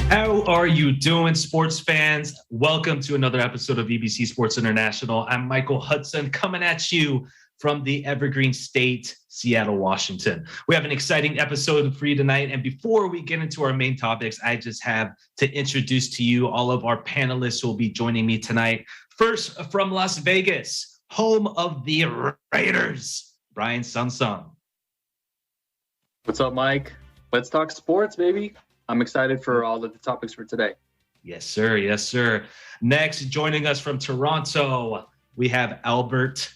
How are you doing, sports fans? Welcome to another episode of EBC Sports International. I'm Michael Hudson coming at you from the Evergreen State, Seattle, Washington. We have an exciting episode for you tonight. And before we get into our main topics, I just have to introduce to you all of our panelists who will be joining me tonight. First, from Las Vegas, home of the Raiders, Brian Sunsung. What's up, Mike? Let's talk sports, baby. I'm excited for all of the topics for today. Yes, sir. Yes, sir. Next, joining us from Toronto, we have Albert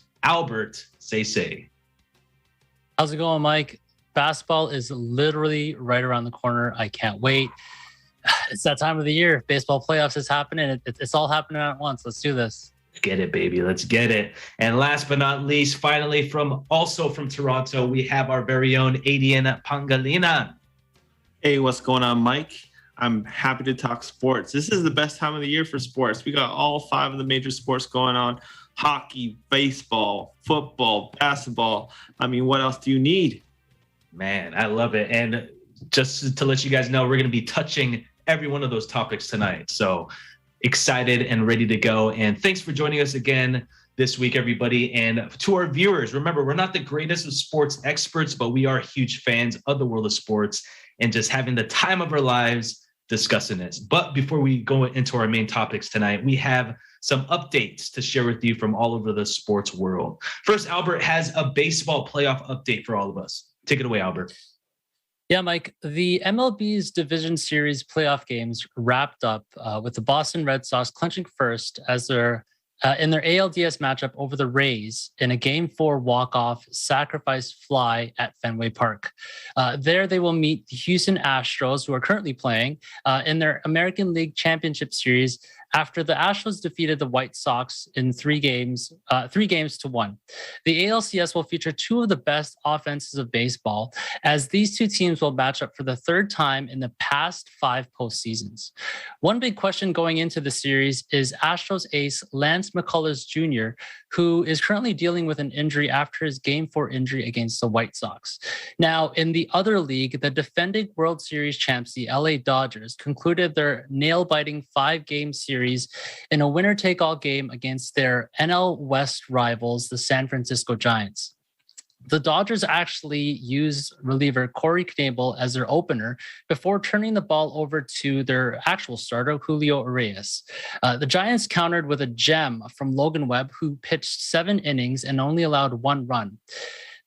Say. How's it going, Mike? Basketball is literally right around the corner. I can't wait. It's that time of the year. Baseball playoffs is happening. It's all happening at once. Let's do this. Let's get it, baby. Let's get it. And last but not least, finally, from Toronto, we have our very own Adian Pangalina. Hey, what's going on, Mike? I'm happy to talk sports. This is the best time of the year for sports. We got all 5 of the major sports going on: hockey, baseball, football, basketball. I mean, what else do you need? Man, I love it. And just to let you guys know, we're going to be touching every one of those topics tonight. So excited and ready to go. And thanks for joining us again this week, everybody. And to our viewers, remember, we're not the greatest of sports experts, but we are huge fans of the world of sports and just having the time of our lives discussing this. But before we go into our main topics tonight, we have some updates to share with you from all over the sports world. First, Albert has a baseball playoff update for all of us. Take it away, Albert. Yeah, Mike, the MLB's Division Series playoff games wrapped up with the Boston Red Sox clinching first as their in their ALDS matchup over the Rays in a Game 4 walk-off sacrifice fly at Fenway Park. There they will meet the Houston Astros, who are currently playing in their American League Championship Series after the Astros defeated the White Sox in 3 games to 1. The ALCS will feature 2 of the best offenses of baseball, as these 2 teams will match up for the 3rd time in the past 5 postseasons. One big question going into the series is Astros ace Lance McCullers Jr., who is currently dealing with an injury after his Game 4 injury against the White Sox. Now, in the other league, the defending World Series champs, the LA Dodgers, concluded their nail-biting 5-game series in a winner-take-all game against their NL West rivals, the San Francisco Giants. The Dodgers actually used reliever Corey Knebel as their opener before turning the ball over to their actual starter, Julio Urias. The Giants countered with a gem from Logan Webb, who pitched 7 innings and only allowed 1 run.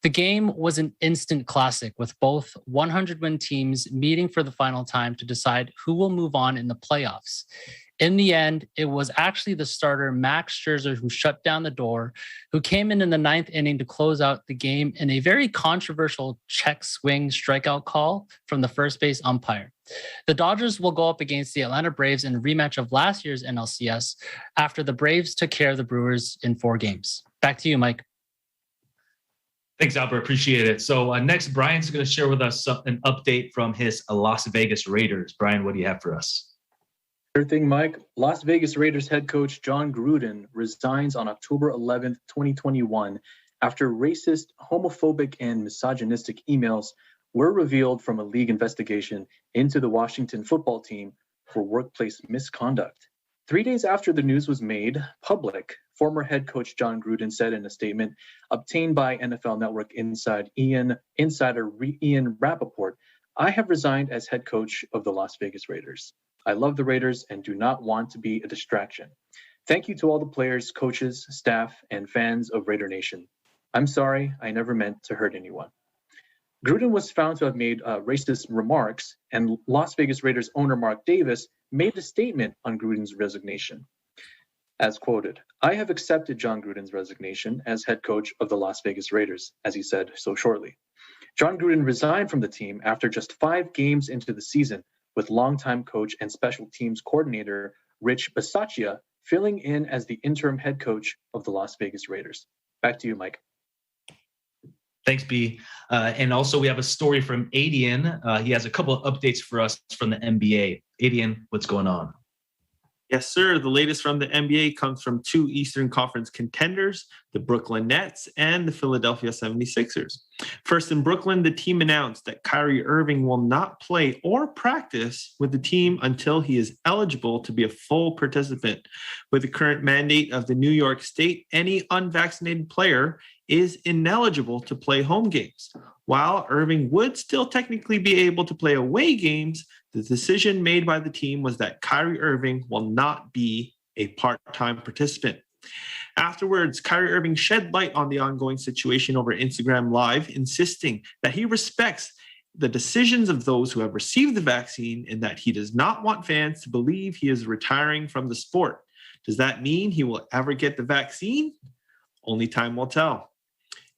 The game was an instant classic, with both 100-win teams meeting for the final time to decide who will move on in the playoffs. In the end, it was actually the starter, Max Scherzer, who shut down the door, who came in the 9th inning to close out the game in a very controversial check swing strikeout call from the first base umpire. The Dodgers will go up against the Atlanta Braves in a rematch of last year's NLCS after the Braves took care of the Brewers in 4 games. Back to you, Mike. Thanks, Albert. Appreciate it. So next, Brian's going to share with us an update from his Las Vegas Raiders. Brian, what do you have for us? Sure thing, Mike. Las Vegas Raiders head coach John Gruden resigns on October 11th, 2021, after racist, homophobic, and misogynistic emails were revealed from a league investigation into the Washington football team for workplace misconduct. 3 days after the news was made public, former head coach John Gruden said in a statement obtained by NFL Network insider Ian Rappaport, "I have resigned as head coach of the Las Vegas Raiders. I love the Raiders and do not want to be a distraction. Thank you to all the players, coaches, staff, and fans of Raider Nation. I'm sorry, I never meant to hurt anyone." Gruden was found to have made racist remarks, and Las Vegas Raiders owner Mark Davis made a statement on Gruden's resignation. As quoted, "I have accepted John Gruden's resignation as head coach of the Las Vegas Raiders," as he said so shortly. John Gruden resigned from the team after just 5 games into the season, with longtime coach and special teams coordinator Rich Bisaccia filling in as the interim head coach of the Las Vegas Raiders. Back to you, Mike. Thanks, B. And also we have a story from Adian. He has a couple of updates for us from the NBA. Adian, what's going on? Yes, sir. The latest from the NBA comes from two Eastern Conference contenders, the Brooklyn Nets and the Philadelphia 76ers. First, in Brooklyn, the team announced that Kyrie Irving will not play or practice with the team until he is eligible to be a full participant. With the current mandate of the New York State, any unvaccinated player is ineligible to play home games. While Irving would still technically be able to play away games, the decision made by the team was that Kyrie Irving will not be a part-time participant. Afterwards, Kyrie Irving shed light on the ongoing situation over Instagram Live, insisting that he respects the decisions of those who have received the vaccine and that he does not want fans to believe he is retiring from the sport. Does that mean he will ever get the vaccine? Only time will tell.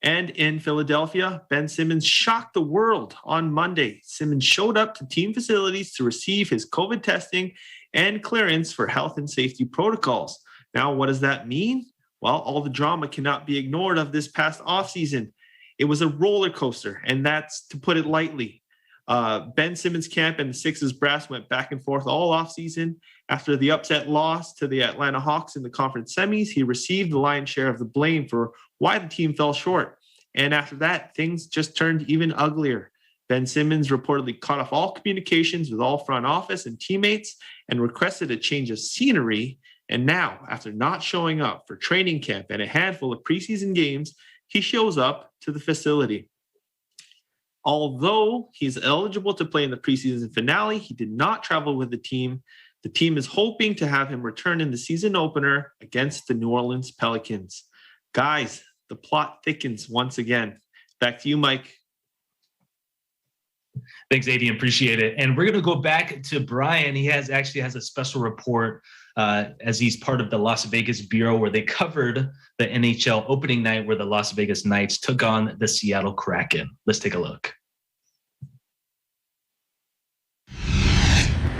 And in Philadelphia, Ben Simmons shocked the world on Monday. Simmons showed up to team facilities to receive his COVID testing and clearance for health and safety protocols. Now, what does that mean? Well, all the drama cannot be ignored of this past offseason. It was a roller coaster, and that's to put it lightly. Ben Simmons' camp and the Sixers brass went back and forth all offseason. After the upset loss to the Atlanta Hawks in the conference semis, he received the lion's share of the blame for why the team fell short. And after that, things just turned even uglier. Ben Simmons reportedly cut off all communications with all front office and teammates and requested a change of scenery. And now, after not showing up for training camp and a handful of preseason games, he shows up to the facility. Although he's eligible to play in the preseason finale, he did not travel with the team. The team is hoping to have him return in the season opener against the New Orleans Pelicans. Guys, the plot thickens once again. Back to you, Mike. Thanks, AD. Appreciate it. And we're going to go back to Brian. He actually has a special report as he's part of the Las Vegas Bureau where they covered the NHL opening night where the Las Vegas Knights took on the Seattle Kraken. Let's take a look.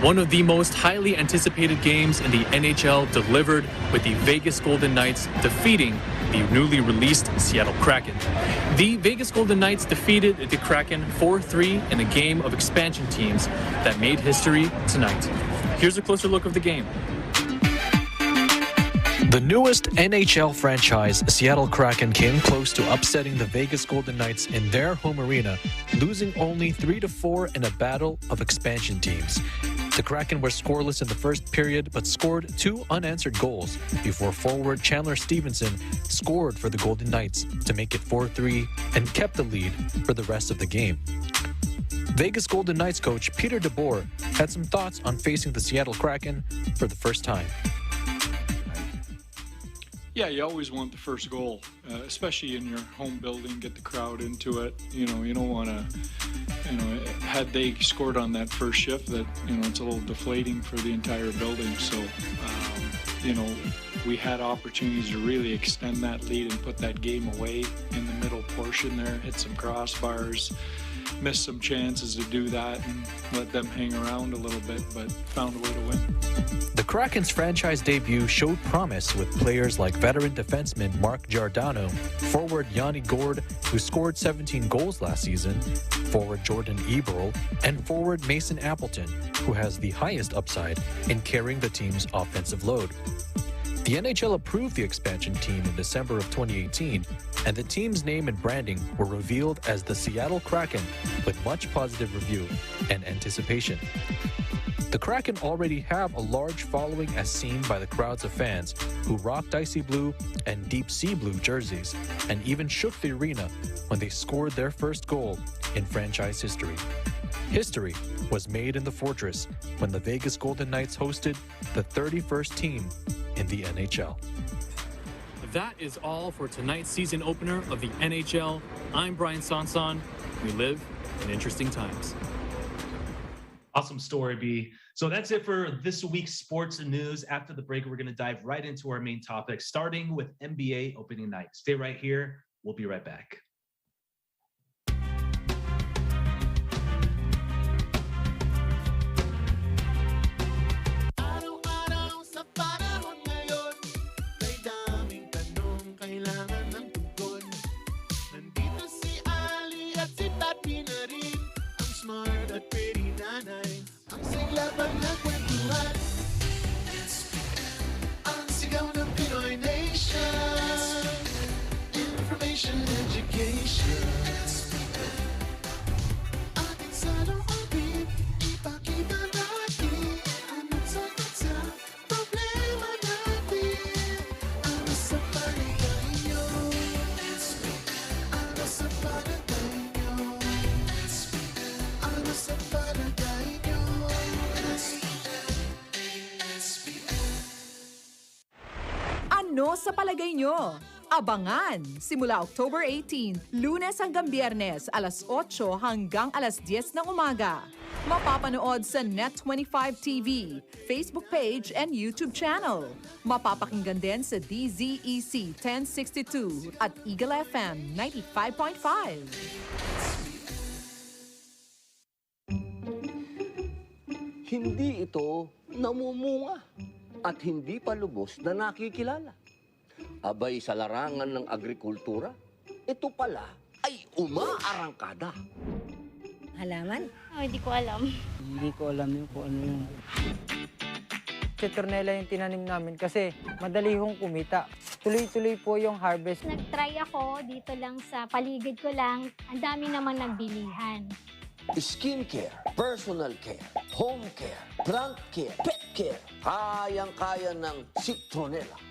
One of the most highly anticipated games in the NHL delivered with the Vegas Golden Knights defeating the newly released Seattle Kraken. The Vegas Golden Knights defeated the Kraken 4-3 in a game of expansion teams that made history tonight. Here's a closer look of the game. The newest NHL franchise, Seattle Kraken, came close to upsetting the Vegas Golden Knights in their home arena, losing only 3-4 in a battle of expansion teams. The Kraken were scoreless in the first period, but scored 2 unanswered goals before forward Chandler Stevenson scored for the Golden Knights to make it 4-3 and kept the lead for the rest of the game. Vegas Golden Knights coach Peter DeBoer had some thoughts on facing the Seattle Kraken for the first time. Yeah, you always want the first goal, especially in your home building, get the crowd into it. You don't want to, had they scored on that first shift, that, it's a little deflating for the entire building. So, we had opportunities to really extend that lead and put that game away in the middle portion there, hit some crossbars, missed some chances to do that and let them hang around a little bit, but found a way to win. The Kraken's franchise debut showed promise with players like veteran defenseman Mark Giordano, forward Yanni Gourde, who scored 17 goals last season, forward Jordan Eberle, and forward Mason Appleton, who has the highest upside in carrying the team's offensive load. The NHL approved the expansion team in December of 2018, and the team's name and branding were revealed as the Seattle Kraken with much positive review and anticipation. The Kraken already have a large following as seen by the crowds of fans who rocked icy blue and deep sea blue jerseys and even shook the arena when they scored their first goal in franchise history. History was made in the Fortress when the Vegas Golden Knights hosted the 31st team in the NHL. That is all for tonight's season opener of the NHL. I'm Brian Sanson. We live in interesting times. Awesome story, B. So that's it for this week's sports and news. After the break, we're going to dive right into our main topic, starting with NBA opening night. Stay right here. We'll be right back. Ano sa palagay nyo? Abangan! Simula October 18, Lunes hanggang Biyernes, alas 8 hanggang alas 10 ng umaga. Mapapanood sa Net25 TV, Facebook page, and YouTube channel. Mapapakinggan din sa DZEC 1062 at Eagle FM 95.5. Hindi ito namumunga at hindi pa lubos na nakikilala. Abay sa larangan ng agrikultura, ito pala ay umaarangkada. Halaman? Oh, hindi ko alam. Hindi ko alam yung kung ano yun. Citronella yung tinanim namin kasi madali hong kumita. Tuloy-tuloy po yung harvest. Nag-try ako dito lang sa paligid ko lang. Ang dami namang nagbilihan. Skincare, personal care, home care, plant care, pet care. Kayang-kaya ng citronella.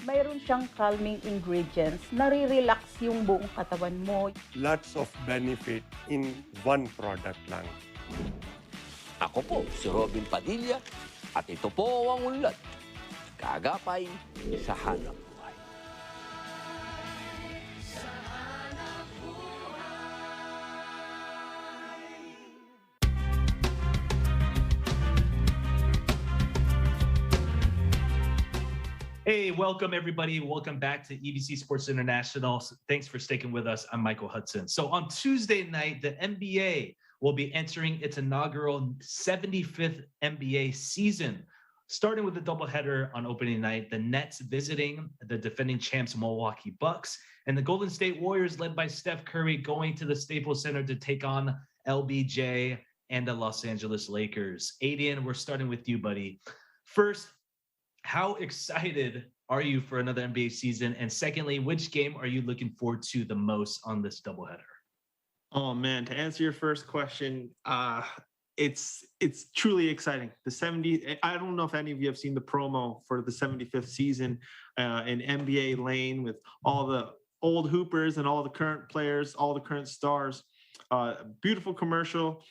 Mayroon siyang calming ingredients, nare-relax yung buong katawan mo. Lots of benefit in one product lang. Ako po si Robin Padilla at ito po ang unlad. Kagapay sa hanap buhay. Hey, welcome everybody. Welcome back to EBC Sports International. Thanks for sticking with us. I'm Michael Hudson. So on Tuesday night, the NBA will be entering its inaugural 75th NBA season, starting with a doubleheader on opening night. The Nets visiting the defending champs Milwaukee Bucks, and the Golden State Warriors, led by Steph Curry, going to the Staples Center to take on LBJ and the Los Angeles Lakers. Adian, we're starting with you, buddy. First, how excited are you for another NBA season? And secondly, which game are you looking forward to the most on this doubleheader? Oh man, to answer your first question, it's truly exciting. I don't know if any of you have seen the promo for the 75th season in NBA Lane with all the old hoopers and all the current players, all the current stars. Beautiful commercial.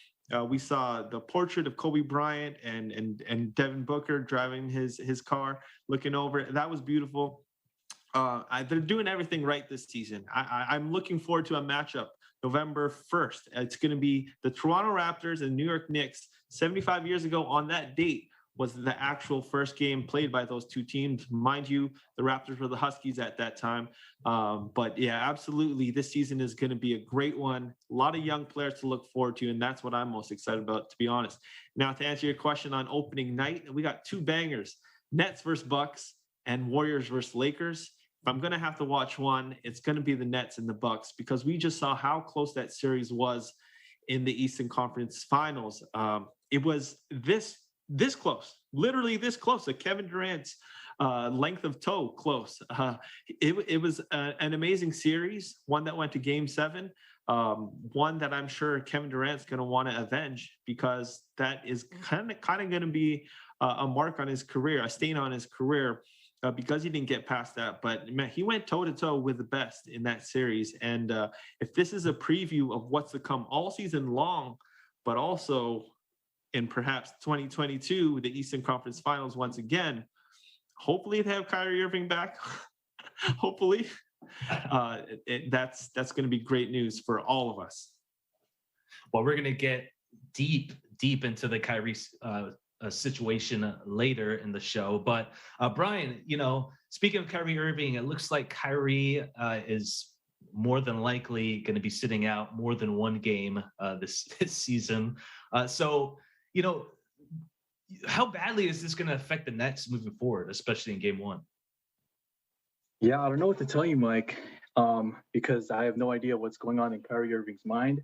We saw the portrait of Kobe Bryant and Devin Booker driving his car, looking over. That was beautiful. They're doing everything right this season. I'm looking forward to a matchup November 1st. It's going to be the Toronto Raptors and New York Knicks. 75 years ago on that date was the actual first game played by those two teams. Mind you, the Raptors were the Huskies at that time. But yeah, absolutely, this season is going to be a great one. A lot of young players to look forward to, and that's what I'm most excited about, to be honest. Now, to answer your question on opening night, we got two bangers, Nets versus Bucks and Warriors versus Lakers. If I'm going to have to watch one, it's going to be the Nets and the Bucks, because we just saw how close that series was in the Eastern Conference Finals. It was this close, literally this close, a Kevin Durant's length of toe close. It was an amazing series, one that went to Game 7, one that I'm sure Kevin Durant's going to want to avenge, because that is kind of going to be a mark on his career, a stain on his career, because he didn't get past that. But man, he went toe-to-toe with the best in that series. And if this is a preview of what's to come all season long, but also in perhaps 2022, the Eastern Conference Finals once again, hopefully they have Kyrie Irving back. Hopefully. That's going to be great news for all of us. Well, we're going to get deep into the Kyrie situation later in the show. But Brian, speaking of Kyrie Irving, it looks like Kyrie is more than likely going to be sitting out more than one game this season. So, how badly is this going to affect the Nets moving forward, especially in Game 1? Yeah, I don't know what to tell you, Mike, because I have no idea what's going on in Kyrie Irving's mind,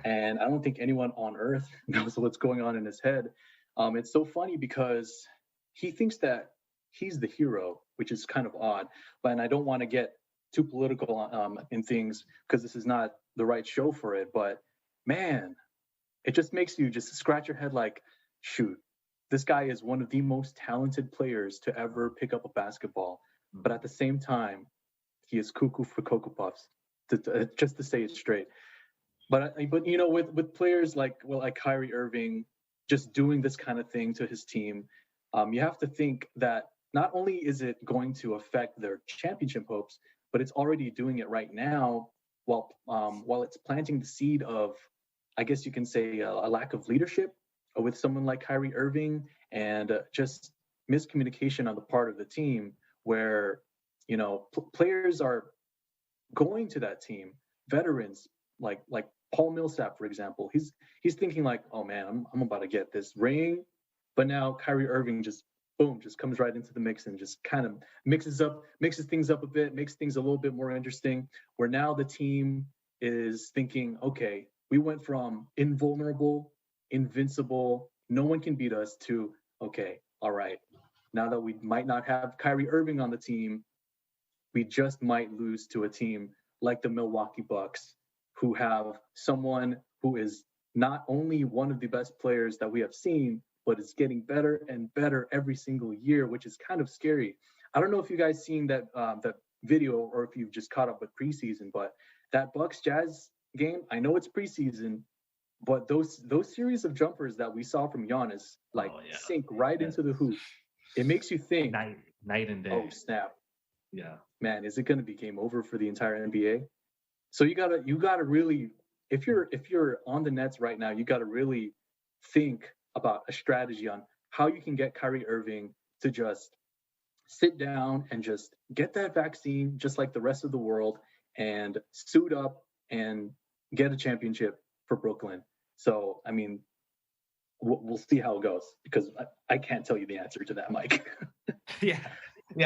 and I don't think anyone on earth knows what's going on in his head. It's so funny because he thinks that he's the hero, which is kind of odd. And I don't want to get too political in things because this is not the right show for it. But man, it just makes you just scratch your head like, shoot, this guy is one of the most talented players to ever pick up a basketball. But at the same time, he is cuckoo for Cocoa Puffs, just to say it straight. But with players like Kyrie Irving just doing this kind of thing to his team, you have to think that not only is it going to affect their championship hopes, but it's already doing it right now while it's planting the seed of, I guess you can say, a lack of leadership with someone like Kyrie Irving, and just miscommunication on the part of the team, where players are going to that team, veterans like Paul Millsap, for example. He's thinking like, oh man, I'm about to get this ring, but now Kyrie Irving just comes right into the mix and just kind of mixes things up a bit, makes things a little bit more interesting, where now the team is thinking, okay, we went from invulnerable, invincible, no one can beat us, to, okay, all right, now that we might not have Kyrie Irving on the team, we just might lose to a team like the Milwaukee Bucks, who have someone who is not only one of the best players that we have seen, but it's getting better and better every single year, which is kind of scary. I don't know if you guys seen that video, or if you've just caught up with preseason, but that Bucks Jazz game, I know it's preseason, but those series of jumpers that we saw from Giannis, sink right into the hoop. It makes you think, night and day. Oh snap! Yeah, man, is it going to be game over for the entire NBA? So you gotta really, if you're on the Nets right now, you gotta really think about a strategy on how you can get Kyrie Irving to just sit down and just get that vaccine, just like the rest of the world, and suit up and get a championship for Brooklyn. So, I mean, we'll see how it goes, because I can't tell you the answer to that, Mike. Yeah.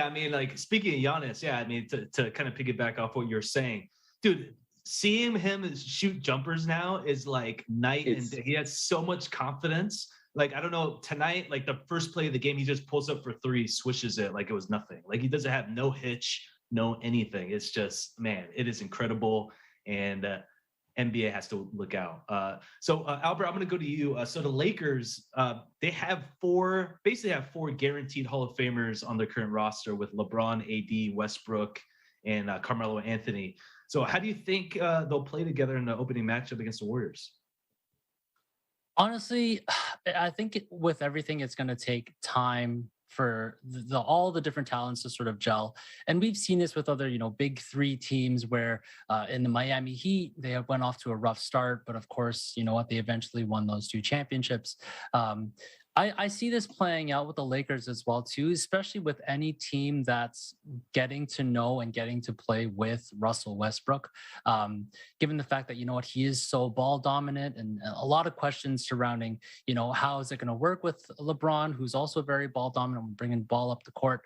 I mean, like, speaking of Giannis, I mean, to kind of piggyback off what you're saying, dude, seeing him shoot jumpers now is like night and day. He has so much confidence. Like, I don't know, tonight, like the first play of the game, he just pulls up for three, swishes it like it was nothing. Like, he doesn't have no hitch, no anything. It's just, man, it is incredible. And NBA has to look out. So Albert, I'm going to go to you. So the Lakers, they have four guaranteed Hall of Famers on their current roster, with LeBron, AD, Westbrook, and Carmelo Anthony. So how do you think they'll play together in the opening matchup against the Warriors? Honestly, I think with everything, it's going to take time for all the different talents to sort of gel. And we've seen this with other, big three teams, where in the Miami Heat, they went off to a rough start, but of course, you know what, they eventually won those two championships. I see this playing out with the Lakers as well, too, especially with any team that's getting to know and getting to play with Russell Westbrook, given the fact that, he is so ball dominant, and a lot of questions surrounding, how is it going to work with LeBron, who's also very ball dominant, bringing the ball up the court.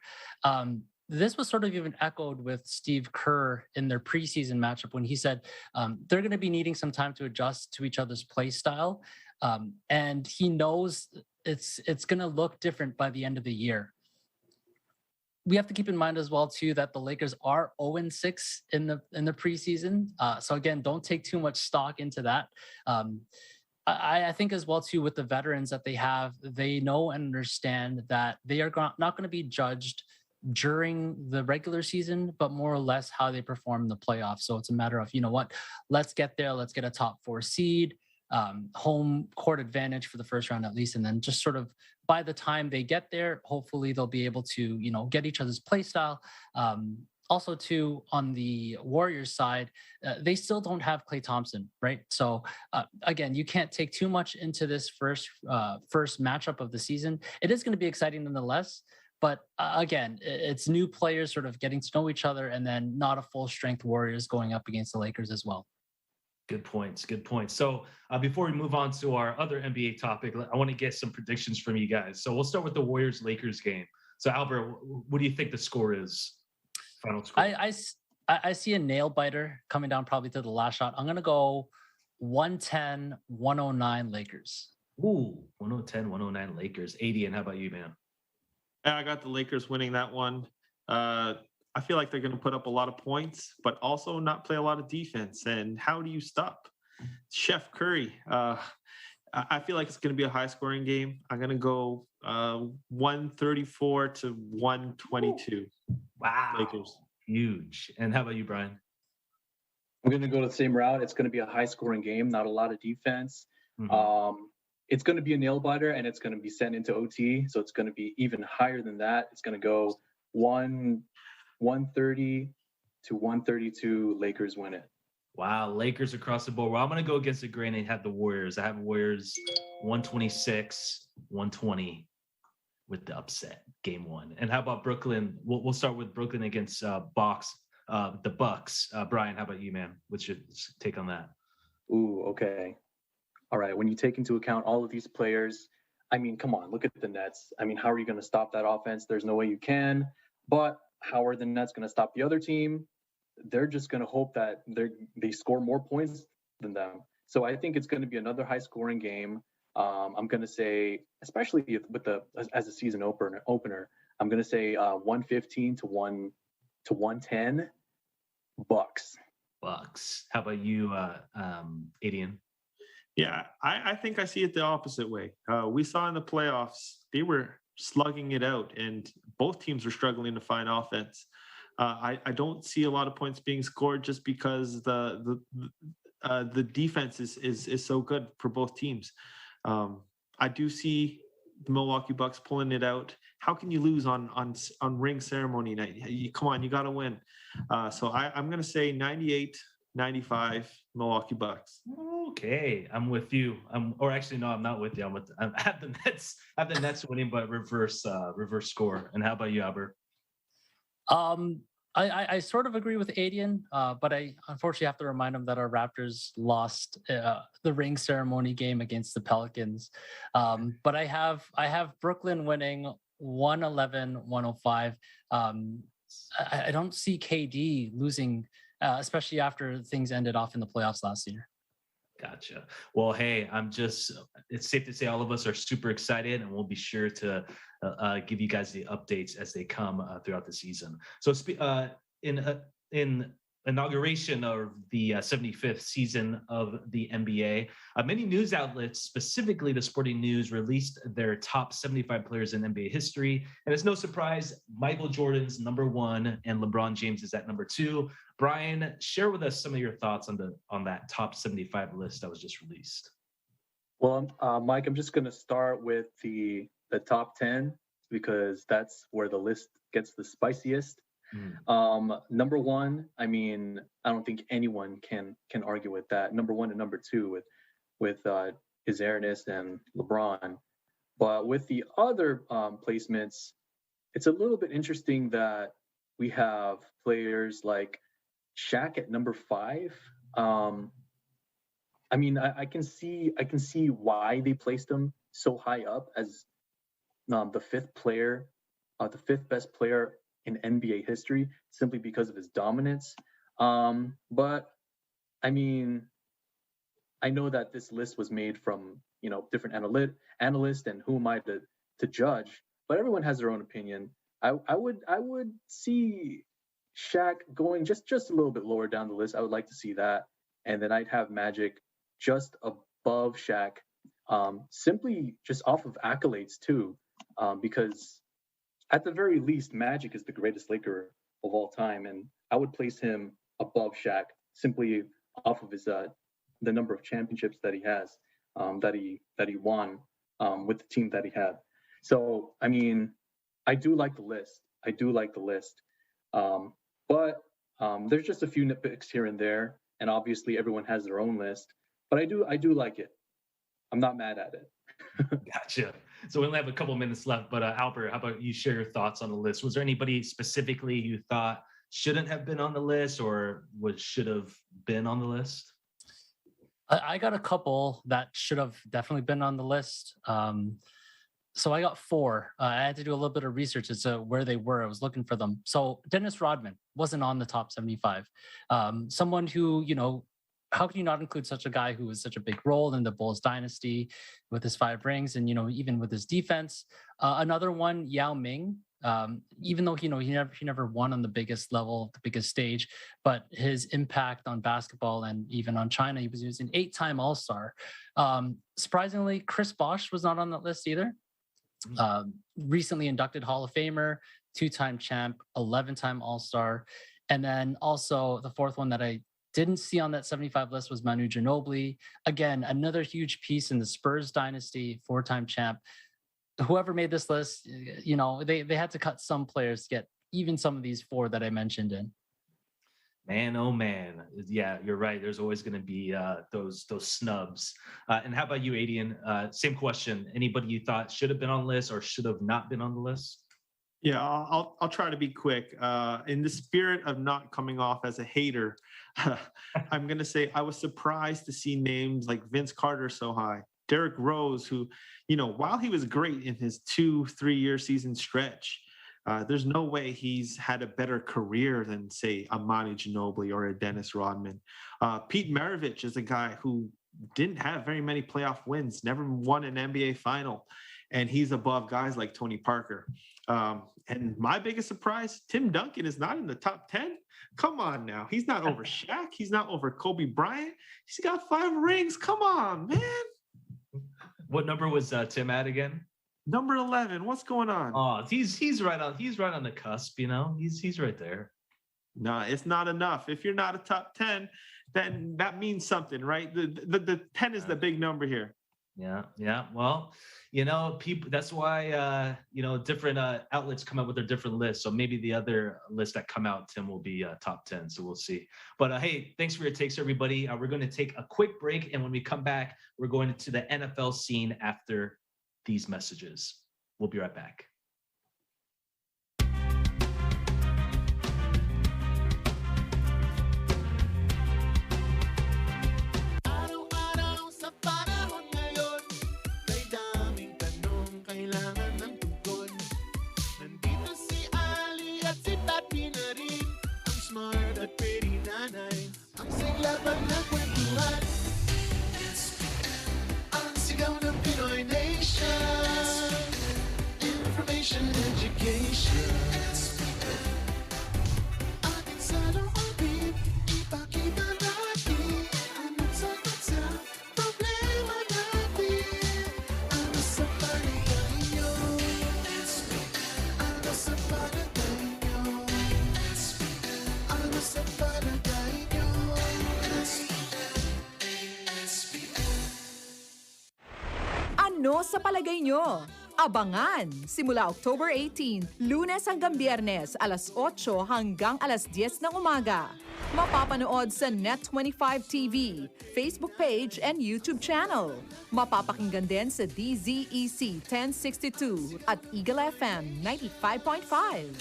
This was sort of even echoed with Steve Kerr in their preseason matchup, when he said they're going to be needing some time to adjust to each other's play style. And he knows it's going to look different by the end of the year. We have to keep in mind as well, too, that the Lakers are 0-6 in the preseason. So again, don't take too much stock into that. I think as well, too, with the veterans that they have, they know and understand that they are not going to be judged during the regular season, but more or less how they perform in the playoffs. So it's a matter of, let's get there, let's get a top 4 seed, home court advantage for the first round at least, and then just sort of by the time they get there, hopefully they'll be able to get each other's play style. Also, too, on the Warriors side, they still don't have Klay Thompson, right? So again, you can't take too much into this first matchup of the season. It is going to be exciting nonetheless, but again, it's new players sort of getting to know each other, and then not a full strength Warriors going up against the Lakers as well. Good points. So before we move on to our other NBA topic, I want to get some predictions from you guys. So we'll start with the Warriors-Lakers game. So Albert, what do you think the score is? Final score. I see a nail biter coming down probably to the last shot. I'm going to go 110-109 Lakers. Ooh, 110-109 Lakers. AD, and how about you, man? Yeah, I got the Lakers winning that one. I feel like they're going to put up a lot of points, but also not play a lot of defense. And how do you stop Chef Curry? I feel like it's going to be a high-scoring game. I'm going to go 134-122. Wow. Lakers. Huge. And how about you, Brian? I'm going to go the same route. It's going to be a high-scoring game, not a lot of defense. Mm-hmm. it's going to be a nail biter, and it's going to be sent into OT. So it's going to be even higher than that. It's going to go 130 to 132. Lakers win it. Wow, Lakers across the board. Well, I'm going to go against the grain and have the Warriors. I have Warriors 126, 120 with the upset, game one. And how about Brooklyn? We'll start with Brooklyn against the Bucks. Brian, how about you, man? What's your take on that? Ooh, okay. All right. When you take into account all of these players, I mean, come on, look at the Nets. I mean, how are you going to stop that offense? There's no way you can. But how are the Nets going to stop the other team? They're just going to hope that they score more points than them. So I think it's going to be another high-scoring game. I'm going to say, especially as a season opener, I'm going to say 115 to 110 Bucks. How about you, Adian? Yeah, I think I see it the opposite way. We saw in the playoffs, they were slugging it out, and both teams were struggling to find offense. I don't see a lot of points being scored just because the defense is so good for both teams. I do see the Milwaukee Bucks pulling it out. How can you lose on ring ceremony night? Come on, you got to win. So I'm going to say 98-95 Milwaukee Bucks. Okay, I'm with you. Or actually, no, I'm not with you. I have the Nets. I have the Nets winning, but reverse score. And how about you, Albert? I sort of agree with Adian, but I unfortunately have to remind him that our Raptors lost the ring ceremony game against the Pelicans. But I have Brooklyn winning 111-105. I don't see KD losing, especially after things ended off in the playoffs last year. Gotcha. Well, hey, it's safe to say all of us are super excited, and we'll be sure to give you guys the updates as they come throughout the season. So in inauguration of the 75th season of the NBA, many news outlets, specifically the Sporting News, released their top 75 players in NBA history. And it's no surprise, Michael Jordan's number one and LeBron James is at number two. Brian, share with us some of your thoughts on that top 75 list that was just released. Well, Mike, I'm just going to start with the top 10 because that's where the list gets the spiciest. Number one, I mean, I don't think anyone can argue with that. Number one and number two with His Airness and LeBron. But with the other placements, it's a little bit interesting that we have players like Shaq at number 5. I mean, I can see why they placed him so high up as the fifth best player in NBA history, simply because of his dominance. But I mean, I know that this list was made from different analysts, and who am I to judge? But everyone has their own opinion. I would see Shaq going just a little bit lower down the list. I would like to see that, and then I'd have Magic just above Shaq, simply just off of accolades too, because at the very least, Magic is the greatest Laker of all time, and I would place him above Shaq simply off of his the number of championships that he has, that he won with the team that he had. So, I mean, I do like the list. But there's just a few nitpicks here and there, and obviously everyone has their own list. But I do like it. I'm not mad at it. Gotcha. So we only have a couple minutes left, but Albert, how about you share your thoughts on the list? Was there anybody specifically you thought shouldn't have been on the list, or should have been on the list? I got a couple that should have definitely been on the list. So I got 4. I had to do a little bit of research as to where they were. I was looking for them. So Dennis Rodman wasn't on the top 75. Someone who, how can you not include such a guy who was such a big role in the Bulls dynasty with his 5 rings and, even with his defense? Another one, Yao Ming, even though, he never won on the biggest level, the biggest stage, but his impact on basketball and even on China, he was an 8-time All-Star. Surprisingly, Chris Bosh was not on that list either. Recently inducted Hall of Famer, 2-time champ, 11-time All-Star. And then also the fourth one that I didn't see on that 75 list was Manu Ginobili. Again, another huge piece in the Spurs dynasty, 4-time champ. Whoever made this list, you know, they had to cut some players to get even some of these 4 that I mentioned in. Man, oh man. Yeah, you're right. There's always going to be those snubs. And how about you, Adian? Same question. Anybody you thought should have been on the list or should have not been on the list? Yeah, I'll try to be quick. In the spirit of not coming off as a hater, I'm going to say I was surprised to see names like Vince Carter so high. Derrick Rose, who, you know, while he was great in his 2-3 year season stretch, there's no way he's had a better career than, say, a Manu Ginobili or a Dennis Rodman. Pete Maravich is a guy who didn't have very many playoff wins, never won an NBA final, and he's above guys like Tony Parker. And my biggest surprise, Tim Duncan is not in the top 10. Come on now. He's not over Shaq. He's not over Kobe Bryant. He's got 5 rings. Come on, man. What number was Tim at again? Number 11. What's going on? Oh, he's right on the cusp, you know. He's right there. No, it's not enough. If you're not a top 10, then that means something, right? The 10 is the big number here. Yeah. Well, you know, people. That's why you know, different outlets come out with their different lists. So maybe the other list that come out, Tim, will be top 10. So we'll see. But hey, thanks for your takes, everybody. We're going to take a quick break, and when we come back, we're going to the NFL scene after these messages. We'll be right back. Ano sa palagay nyo? Abangan! Simula October 18, Lunes hanggang Biyernes, alas 8 hanggang alas 10 ng umaga. Mapapanood sa Net25 TV, Facebook page, and YouTube channel. Mapapakinggan din sa DZEC 1062 at Eagle FM 95.5.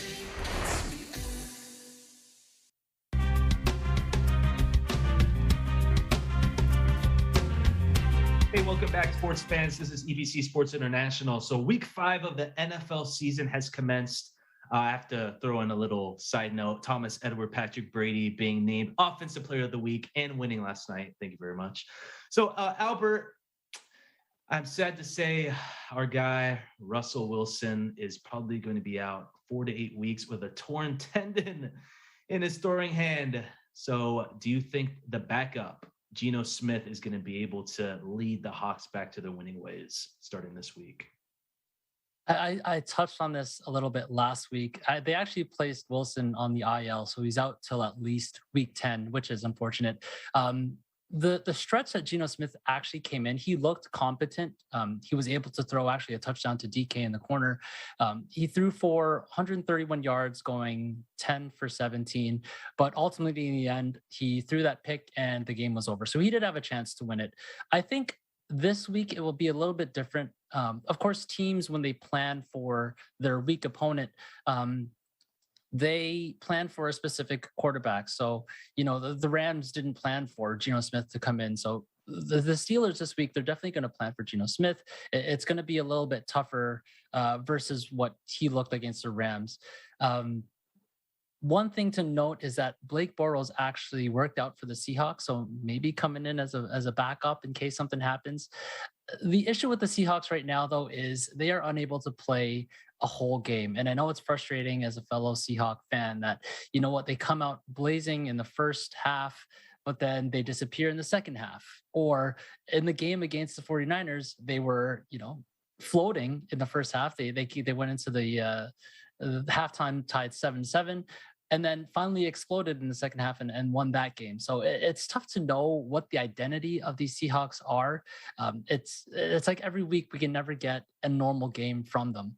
Hey, welcome back, sports fans. This is EBC Sports International. So week 5 of the NFL season has commenced. I have to throw in a little side note. Thomas Edward Patrick Brady being named Offensive Player of the Week and winning last night. Thank you very much. So, Albert, I'm sad to say our guy, Russell Wilson, is probably going to be out 4 to 8 weeks with a torn tendon in his throwing hand. So do you think the backup, Geno Smith, is going to be able to lead the Hawks back to their winning ways starting this week? I touched on this a little bit last week. They actually placed Wilson on the IL, so he's out till at least week 10, which is unfortunate. The stretch that Geno Smith actually came in, he looked competent. He was able to throw actually a touchdown to DK in the corner. He threw for 131 yards, going 10 for 17. But ultimately, in the end, he threw that pick and the game was over. So he did have a chance to win it. I think this week it will be a little bit different. Of course, teams, when they plan for their weak opponent, they plan for a specific quarterback. So, you know, the Rams didn't plan for Geno Smith to come in. So the Steelers this week, they're definitely going to plan for Geno Smith. It's going to be a little bit tougher versus what he looked against the Rams. One thing to note is that Blake Bortles actually worked out for the Seahawks, so maybe coming in as a backup in case something happens. The issue with the Seahawks right now, though, is they are unable to play a whole game. And I know it's frustrating as a fellow Seahawk fan that, you know what, they come out blazing in the first half, but then they disappear in the second half. Or in the game against the 49ers, they were, you know, floating in the first half. They went into the halftime tied 7-7. and then finally exploded in the second half and won that game. So it's tough to know what the identity of these Seahawks are. It's like every week we can never get a normal game from them.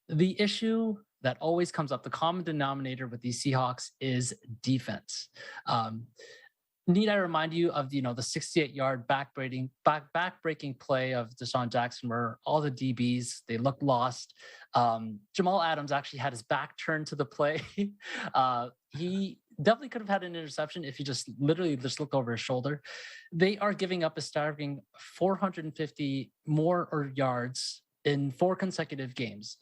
The issue that always comes up, the common denominator with these Seahawks is defense. Need I remind you of the 68-yard back-breaking play of Deshaun Jackson where all the DBs, they looked lost. Jamal Adams actually had his back turned to the play. He definitely could have had an interception if he just looked over his shoulder. They are giving up a staggering 450 more yards in 4 consecutive games.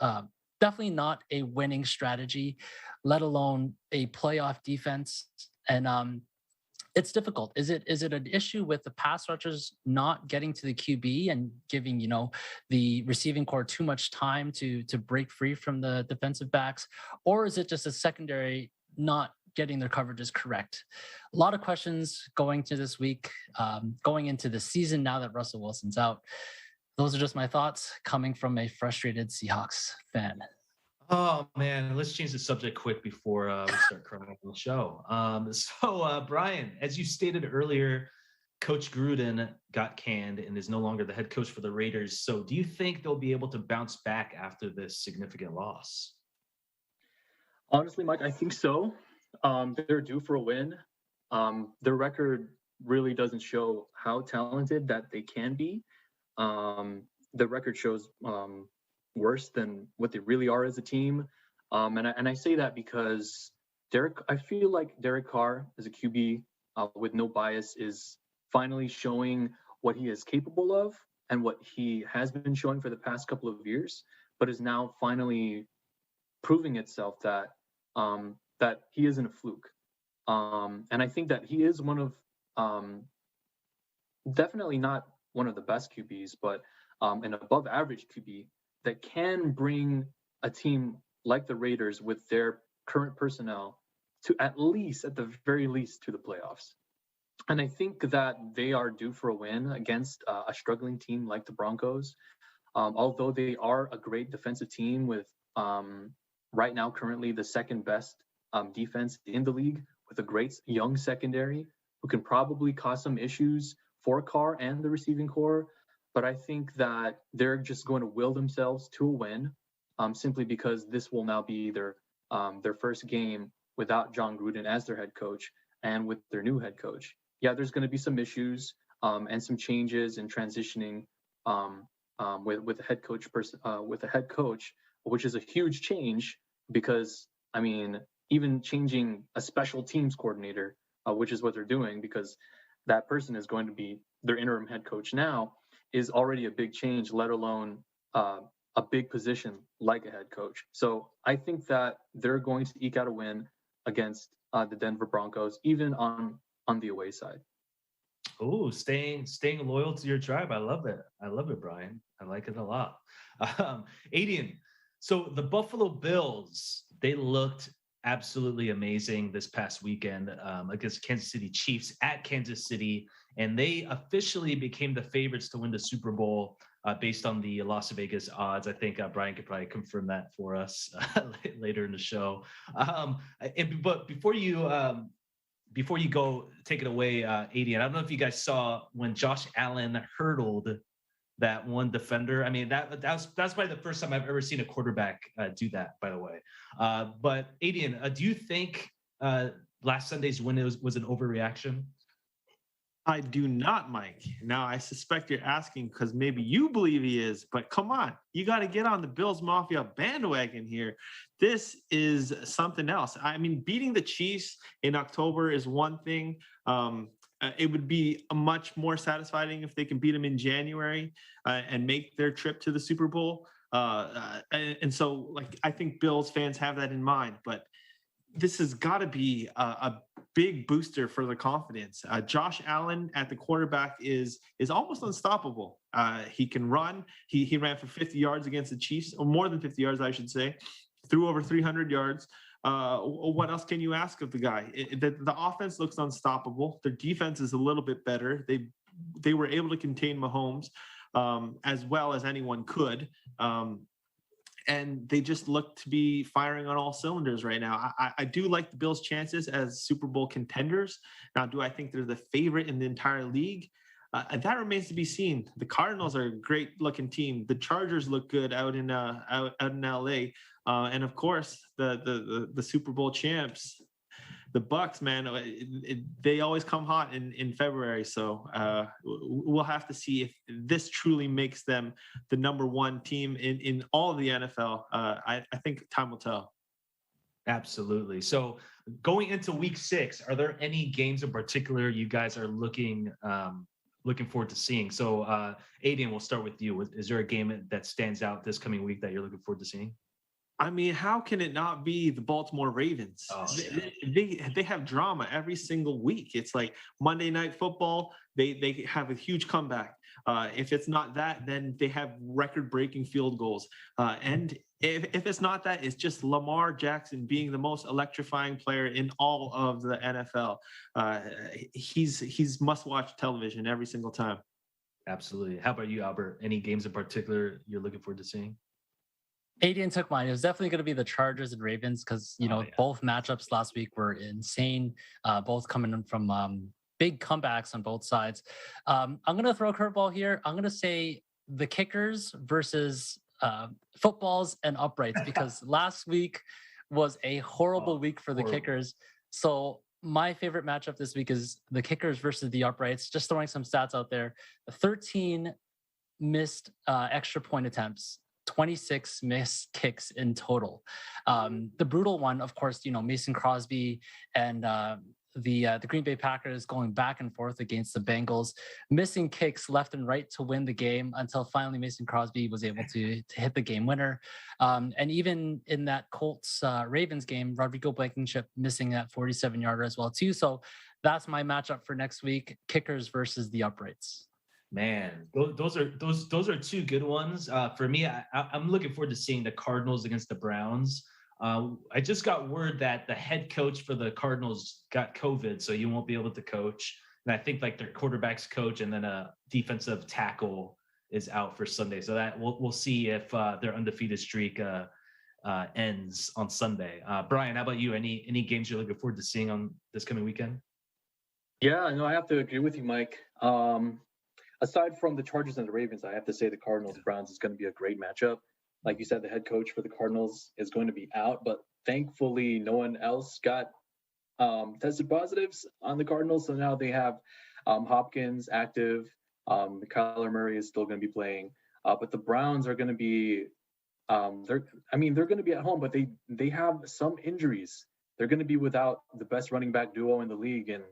Definitely not a winning strategy, let alone a playoff defense. And it's difficult. Is it an issue with the pass rushers not getting to the QB and giving, the receiving core too much time to break free from the defensive backs? Or is it just a secondary not getting their coverages correct? A lot of questions going to this week, going into the season now that Russell Wilson's out. Those are just my thoughts coming from a frustrated Seahawks fan. Oh man, let's change the subject quick before we start crying on the show. So Brian, as you stated earlier, Coach Gruden got canned and is no longer the head coach for the Raiders. So do you think they'll be able to bounce back after this significant loss? Honestly, Mike, I think so. They're due for a win. Their record really doesn't show how talented that they can be. The record shows worse than what they really are as a team. And I say that because I feel like Derek Carr as a QB with no bias is finally showing what he is capable of and what he has been showing for the past couple of years, but is now finally proving itself that that he isn't a fluke. And I think that he is one of definitely not one of the best QBs, but an above average QB that can bring a team like the Raiders with their current personnel to at the very least, to the playoffs. And I think that they are due for a win against a struggling team like the Broncos. Although they are a great defensive team with right now currently the second best defense in the league with a great young secondary who can probably cause some issues for Carr and the receiving core. But I think that they're just going to will themselves to a win simply because this will now be their first game without John Gruden as their head coach and with their new head coach. Yeah, there's going to be some issues and some changes in transitioning with a head coach, which is a huge change because, I mean, even changing a special teams coordinator, which is what they're doing because that person is going to be their interim head coach now, is already a big change, let alone a big position like a head coach. So I think that they're going to eke out a win against the Denver Broncos, even on the away side. Oh, staying loyal to your tribe. I love it. I love it, Brian. I like it a lot. Adian, so the Buffalo Bills, they looked absolutely amazing this past weekend against Kansas City Chiefs at Kansas City, and they officially became the favorites to win the Super Bowl based on the Las Vegas odds. I think Brian could probably confirm that for us later in the show. But before you go, take it away, Adian, I don't know if you guys saw when Josh Allen hurdled that one defender. I mean, that's probably the first time I've ever seen a quarterback do that, by the way. But Adian, do you think last Sunday's win was an overreaction? I do not, Mike. Now, I suspect you're asking because maybe you believe he is, but come on, you got to get on the Bills Mafia bandwagon here. This is something else. I mean, beating the Chiefs in October is one thing. It would be much more satisfying if they can beat them in January and make their trip to the Super Bowl. And so, like, I think Bills fans have that in mind, but this has got to be a big booster for the confidence. Josh Allen at the quarterback is almost unstoppable. He can run. He ran for 50 yards against the Chiefs, or more than 50 yards, I should say, threw over 300 yards. What else can you ask of the guy? The offense looks unstoppable. Their defense is a little bit better. They were able to contain Mahomes as well as anyone could. and they just look to be firing on all cylinders right now. I do like the Bills' chances as Super Bowl contenders. Now, do I think they're the favorite in the entire league? That remains to be seen. The Cardinals are a great-looking team. The Chargers look good out in LA, and of course, the Super Bowl champs, the Bucks. Man, they always come hot in February. So we'll have to see if this truly makes them the number one team in all of the NFL. I think time will tell. Absolutely. So going into Week 6, are there any games in particular you guys are looking forward to seeing? So, Aiden, we'll start with you. Is there a game that stands out this coming week that you're looking forward to seeing? I mean, how can it not be the Baltimore Ravens? Oh, they have drama every single week. It's like Monday Night Football. They have a huge comeback. If it's not that, then they have record-breaking field goals. And if it's not that, it's just Lamar Jackson being the most electrifying player in all of the NFL. He's must-watch television every single time. Absolutely. How about you, Albert? Any games in particular you're looking forward to seeing? Aiden took mine. It was definitely going to be the Chargers and Ravens because, both matchups last week were insane, both coming in from big comebacks on both sides. I'm going to throw a curveball here. I'm going to say the Kickers versus footballs and uprights because last week was a horrible week for the Kickers. So my favorite matchup this week is the Kickers versus the uprights. Just throwing some stats out there. 13 missed extra point attempts. 26 missed kicks in total. The brutal one, of course, Mason Crosby and the Green Bay Packers going back and forth against the Bengals, missing kicks left and right to win the game until finally Mason Crosby was able to hit the game winner. And even in that Colts Ravens game, Rodrigo Blankenship missing that 47-yarder as well too. So that's my matchup for next week: Kickers versus the uprights. Man, those are two good ones. For me, I'm looking forward to seeing the Cardinals against the Browns. I just got word that the head coach for the Cardinals got COVID, so you won't be able to coach. And I think like their quarterback's coach and then a defensive tackle is out for Sunday. So that we'll see if their undefeated streak ends on Sunday. Brian, how about you? Any games you're looking forward to seeing on this coming weekend? Yeah, no, I have to agree with you, Mike. Aside from the Chargers and the Ravens, I have to say the Cardinals-Browns is going to be a great matchup. Like you said, the head coach for the Cardinals is going to be out, but thankfully no one else got tested positives on the Cardinals. So now they have Hopkins active. Kyler Murray is still going to be playing. But the Browns are going to be they're going to be at home, but they have some injuries. They're going to be without the best running back duo in the league, and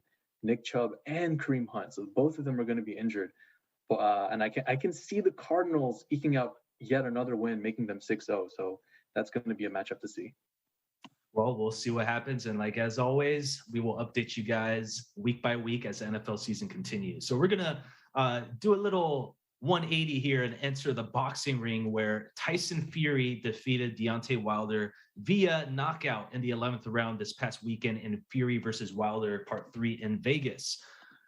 Nick Chubb and Kareem Hunt. So both of them are going to be injured. And I can see the Cardinals eking out yet another win, making them 6-0. So that's going to be a matchup to see. Well, we'll see what happens. And like, as always, we will update you guys week by week as the NFL season continues. So we're going to do a little 180 here and enter the boxing ring where Tyson Fury defeated Deontay Wilder via knockout in the 11th round this past weekend in Fury versus Wilder Part 3 in Vegas.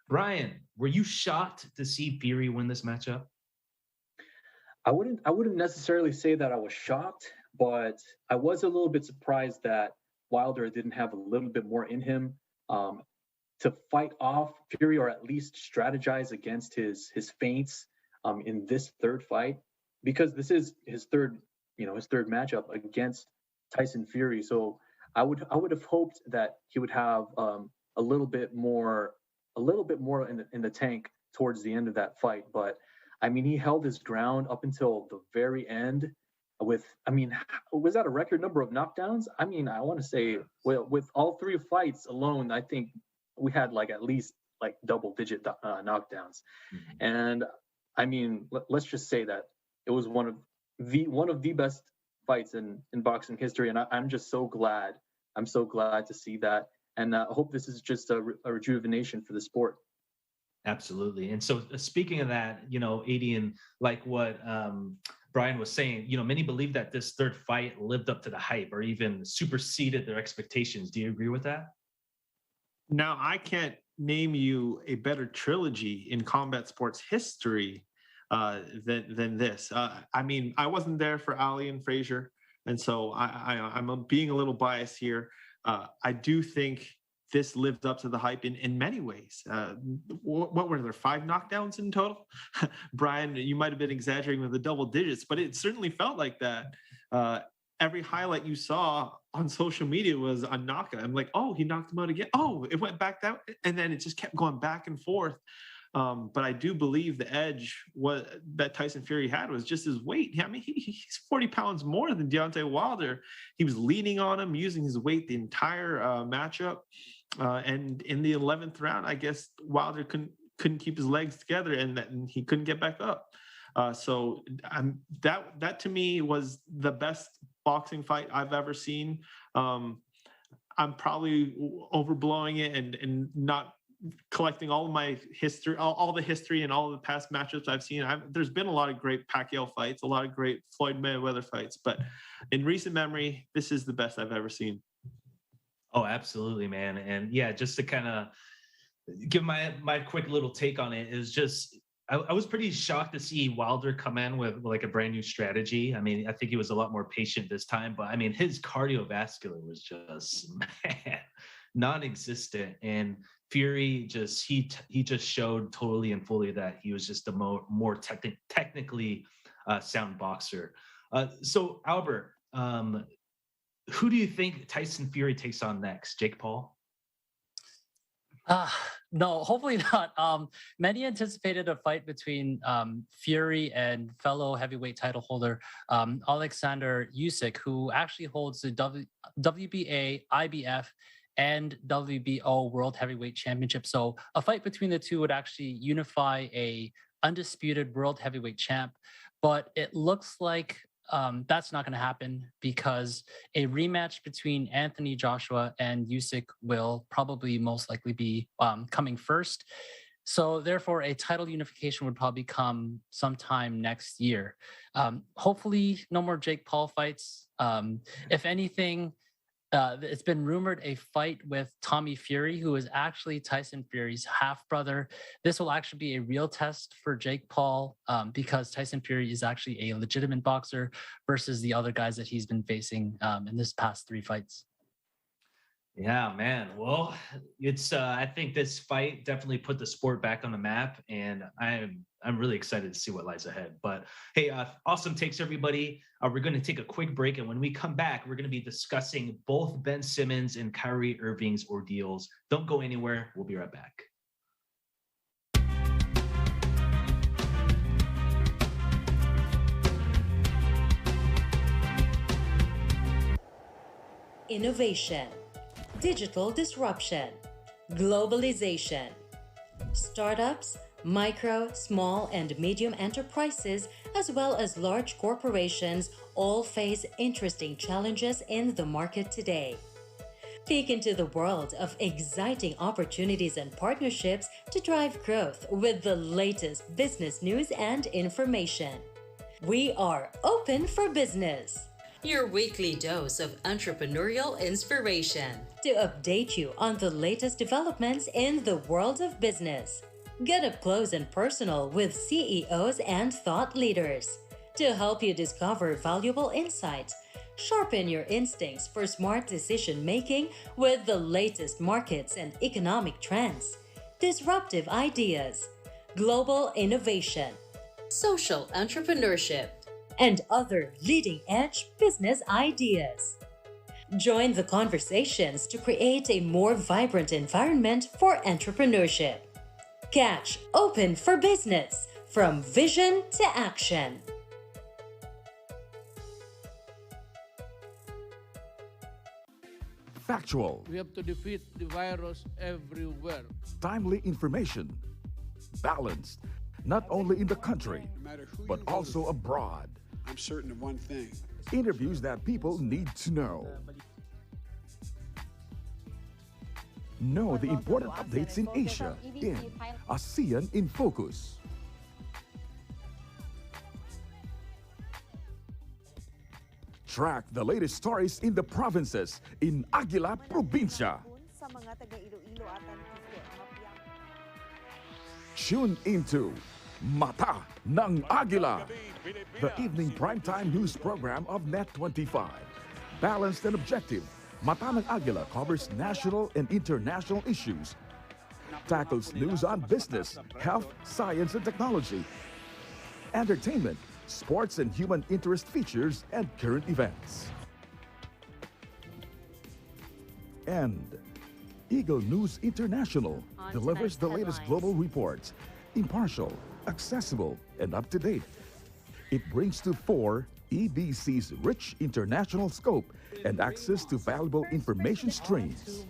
Brian, were you shocked to see Fury win this matchup? I wouldn't necessarily say that I was shocked, but I was a little bit surprised that Wilder didn't have a little bit more in him to fight off Fury, or at least strategize against his feints in this third fight, because this is his third matchup against Tyson Fury. So I would have hoped that he would have a little bit more in the tank towards the end of that fight. But I mean, he held his ground up until the very end was that a record number of knockdowns? I mean, I want to say, well, with all three fights alone, I think we had at least double-digit knockdowns. Mm-hmm. And I mean, let's just say that it was one of the best fights in boxing history. And I'm just so glad. I'm so glad to see that. And I hope this is just a rejuvenation for the sport. Absolutely. And so speaking of that, Adian, like what Brian was saying, many believe that this third fight lived up to the hype or even superseded their expectations. Do you agree with that? Now, I can't name you a better trilogy in combat sports history than this. I mean, I wasn't there for Ali and Frazier, and so I'm being a little biased here. I do think this lived up to the hype in many ways. What were there, 5 knockdowns in total? Brian, you might have been exaggerating with the double digits, but it certainly felt like that. Every highlight you saw on social media was a knockout. I'm like, oh, he knocked him out again. Oh, it went back that way. And then it just kept going back and forth. But I do believe the edge that Tyson Fury had was just his weight. I mean, he's 40 pounds more than Deontay Wilder. He was leaning on him, using his weight the entire matchup. And in the 11th round, I guess Wilder couldn't keep his legs together, and he couldn't get back up. So that to me was the best boxing fight I've ever seen. I'm probably overblowing it and not collecting all of my history, all the history and all the past matchups I've seen. There's been a lot of great Pacquiao fights, a lot of great Floyd Mayweather fights, but in recent memory, this is the best I've ever seen. Oh, absolutely, man. And yeah, just to kind of give my quick little take on it is just, I was pretty shocked to see Wilder come in with like a brand new strategy. I mean, I think he was a lot more patient this time, but I mean, his cardiovascular was just, man, non-existent. And Fury just, he just showed totally and fully that he was just a more technically sound boxer. So Albert, who do you think Tyson Fury takes on next? Jake Paul? No, hopefully not. Many anticipated a fight between Fury and fellow heavyweight title holder Alexander Usyk, who actually holds the WBA, IBF, and WBO World Heavyweight Championship. So a fight between the two would actually unify a undisputed world heavyweight champ. But it looks like that's not going to happen because a rematch between Anthony Joshua and Usyk will probably most likely be coming first. So therefore, a title unification would probably come sometime next year. Hopefully, no more Jake Paul fights. If anything, it's been rumored a fight with Tommy Fury, who is actually Tyson Fury's half-brother. This will actually be a real test for Jake Paul because Tyson Fury is actually a legitimate boxer versus the other guys that he's been facing in this past 3 fights. Yeah, man. Well, it's I think this fight definitely put the sport back on the map, and I'm really excited to see what lies ahead. But hey, awesome takes, everybody. We're going to take a quick break, and when we come back, we're going to be discussing both Ben Simmons and Kyrie Irving's ordeals. Don't go anywhere. We'll be right back. Innovation, digital disruption, globalization. Startups, micro, small, and medium enterprises, as well as large corporations, all face interesting challenges in the market today. Peek into the world of exciting opportunities and partnerships to drive growth with the latest business news and information. We are open for business. Your weekly dose of entrepreneurial inspiration to update you on the latest developments in the world of business. Get up close and personal with CEOs and thought leaders to help you discover valuable insights, sharpen your instincts for smart decision-making with the latest markets and economic trends, disruptive ideas, global innovation, social entrepreneurship, and other leading-edge business ideas. Join the conversations to create a more vibrant environment for entrepreneurship. Catch Open for Business, from vision to action. Factual. We have to defeat the virus everywhere. Timely information. Balanced, not only in the country, but also abroad. I'm certain of one thing. Interviews that people need to know. Know the important updates in Asia in ASEAN in Focus. Track the latest stories in the provinces in Aguila Provincia. Tune into Mata ng Agila, the evening primetime news program of Net25. Balanced and objective, Mata ng Agila covers national and international issues, tackles news on business, health, science, and technology, entertainment, sports and human interest features, and current events. And Eagle News International delivers the latest global reports, impartial, accessible, and up-to-date. It brings to fore EBC's rich international scope and access to valuable information streams.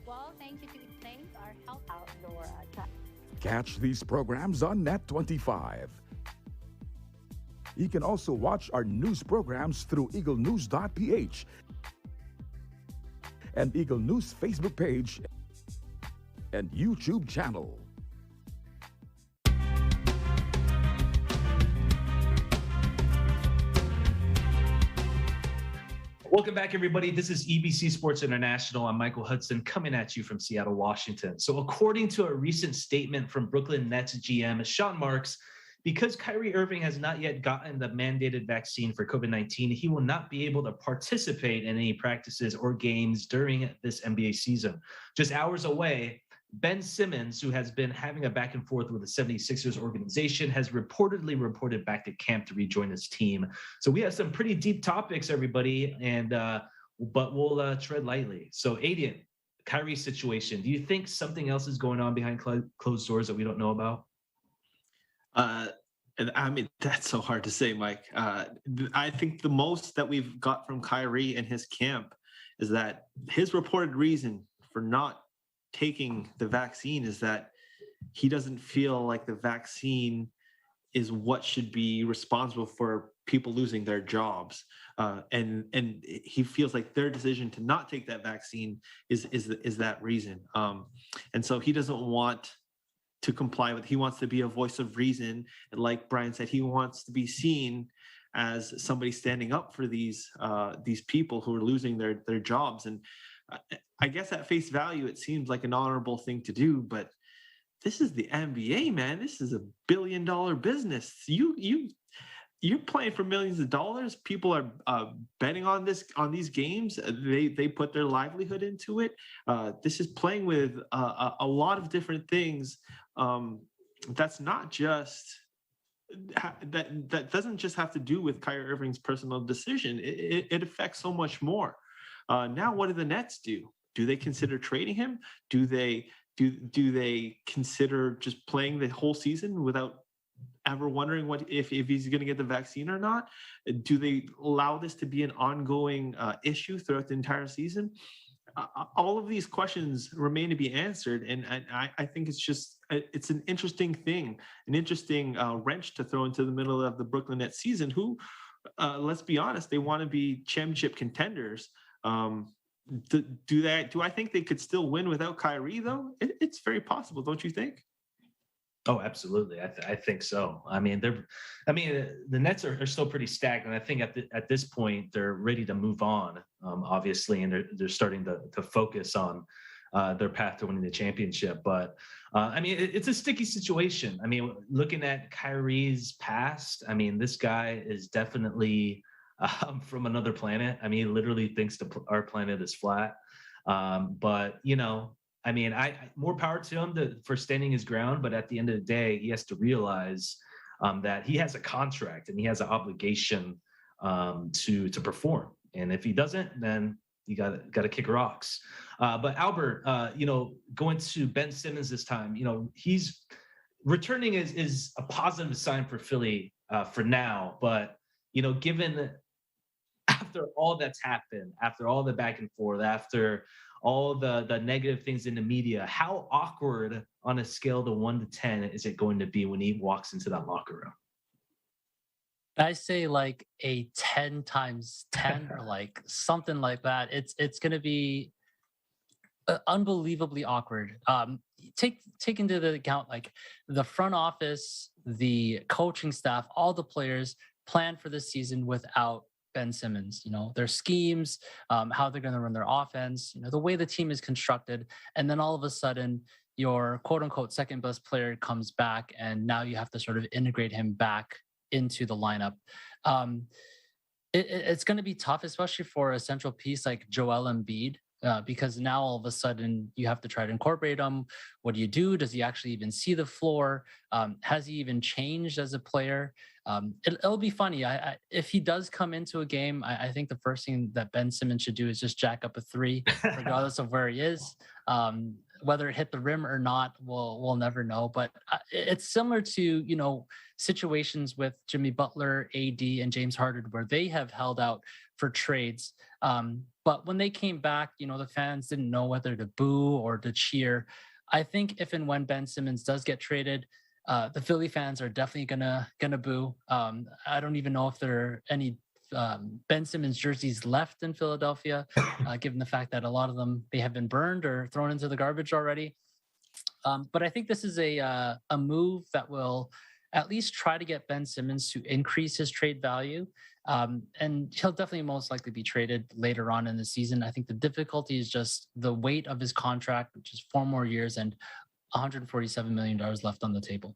Well, thank you to thank our help outdoor. Catch these programs on Net25. You can also watch our news programs through eaglenews.ph and Eagle News Facebook page and YouTube channel. Welcome back, everybody. This is EBC Sports International. I'm Michael Hudson coming at you from Seattle, Washington. So according to a recent statement from Brooklyn Nets GM Sean Marks, because Kyrie Irving has not yet gotten the mandated vaccine for COVID-19, he will not be able to participate in any practices or games during this NBA season. Just hours away, Ben Simmons, who has been having a back and forth with the 76ers organization, has reportedly reported back to camp to rejoin his team. So we have some pretty deep topics, everybody, and but we'll tread lightly. So Aiden, Kyrie's situation, do you think something else is going on behind closed doors that we don't know about? And I mean, that's so hard to say, Mike. I think the most that we've got from Kyrie and his camp is that his reported reason for not taking the vaccine is that he doesn't feel like the vaccine is what should be responsible for people losing their jobs. And he feels like their decision to not take that vaccine is that reason. And so he doesn't want to comply with, he wants to be a voice of reason. And like Brian said, he wants to be seen as somebody standing up for these people who are losing their jobs. And I guess at face value, it seems like an honorable thing to do, but this is the NBA, man. This is $1 billion business. You're playing for millions of dollars. People are betting on these games. They put their livelihood into it. This is playing with a lot of different things. That's not just that doesn't just have to do with Kyrie Irving's personal decision. It affects so much more. Now, what do the Nets do? Do they consider trading him? Do they consider just playing the whole season without ever wondering if he's going to get the vaccine or not? Do they allow this to be an ongoing issue throughout the entire season? All of these questions remain to be answered, and I think it's an interesting thing, an interesting wrench to throw into the middle of the Brooklyn Nets season. Who, let's be honest, they want to be championship contenders. Do I think they could still win without Kyrie though? It's very possible, don't you think? Oh, absolutely. I think so. I mean, the Nets are still pretty stagnant. I think at this point they're ready to move on, obviously, and they're starting to focus on their path to winning the championship. But I mean, it's a sticky situation. I mean, looking at Kyrie's past, I mean, this guy is definitely from another planet. I mean, he literally thinks our planet is flat. But I mean, more power to him for standing his ground. But at the end of the day, he has to realize that he has a contract and he has an obligation to perform. And if he doesn't, then you got to kick rocks. But Albert, going to Ben Simmons this time, he's returning is a positive sign for Philly for now. But given after all that's happened, after all the back and forth, after all the negative things in the media, how awkward on a scale of 1 to 10 is it going to be when he walks into that locker room? I say like a 10 times 10 or like something like that. It's going to be unbelievably awkward. Take into the account like the front office, the coaching staff, all the players plan for this season without Ben Simmons, their schemes, how they're going to run their offense, the way the team is constructed. And then all of a sudden, your quote unquote second best player comes back, and now you have to sort of integrate him back into the lineup. It's going to be tough, especially for a central piece like Joel Embiid, because now all of a sudden you have to try to incorporate him. What do you do? Does he actually even see the floor? Has he even changed as a player? It'll be funny. If he does come into a game, I think the first thing that Ben Simmons should do is just jack up a three, regardless of where he is. Whether it hit the rim or not, we'll never know. But it's similar to, situations with Jimmy Butler, AD, and James Harden, where they have held out for trades. But when they came back, the fans didn't know whether to boo or to cheer. I think if and when Ben Simmons does get traded, the Philly fans are definitely gonna boo. I don't even know if there are any Ben Simmons jerseys left in Philadelphia, given the fact that a lot of them may have been burned or thrown into the garbage already. But I think this is a move that will at least try to get Ben Simmons to increase his trade value. And he'll definitely most likely be traded later on in the season. I think the difficulty is just the weight of his contract, which is 4 more years and $147 million left on the table.